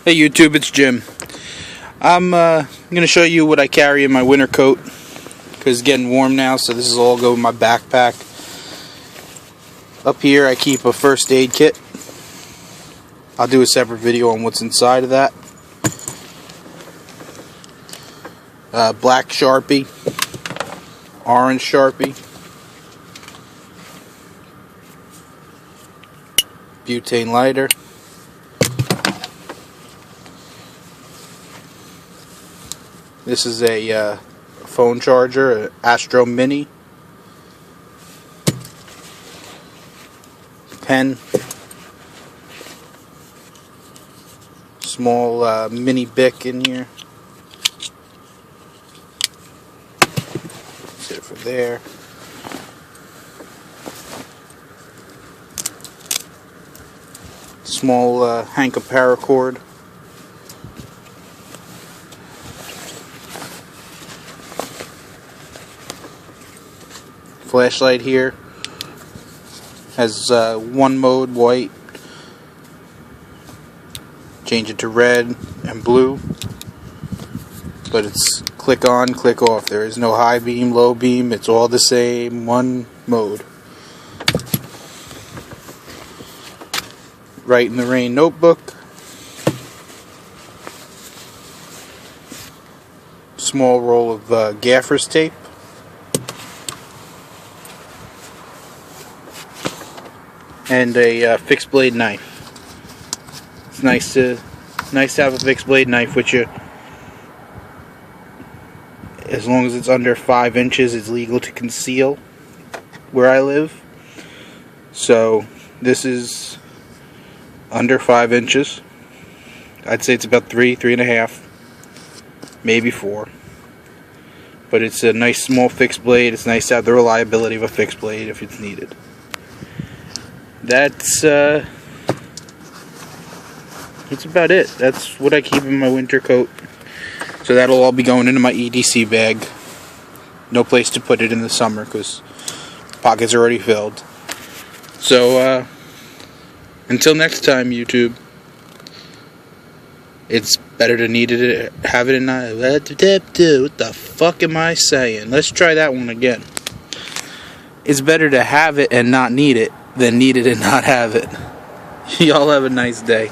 Hey YouTube, it's Jim. I'm going to show you what I carry in my winter coat, because it's getting warm now, so this is all go in my backpack. Up here I keep a first aid kit. I'll do a separate video on what's inside of that. Black Sharpie, orange Sharpie, butane lighter, this is a phone charger, an Astro Mini, pen, small mini Bic in here. Sit it for there. Small hank of paracord. Flashlight here has one mode, white. Change it to red and blue, but it's click on, click off. There is no high beam, low beam. It's all the same, one mode. Write in the Rain notebook. Small roll of gaffer's tape. And a fixed blade knife. It's nice to have a fixed blade knife with you. As long as it's under 5 inches, it's legal to conceal where I live. So this is under 5 inches. I'd say it's about 3.5, maybe 4. But it's a nice small fixed blade. It's nice to have the reliability of a fixed blade if it's needed. That's about it. That's what I keep in my winter coat. So that'll all be going into my EDC bag. No place to put it in the summer because pockets are already filled. So until next time, YouTube. It's better to need it, have it, and not. What the fuck am I saying? Let's try that one again. It's better to have it and not need it than need it and not have it. Y'all have a nice day.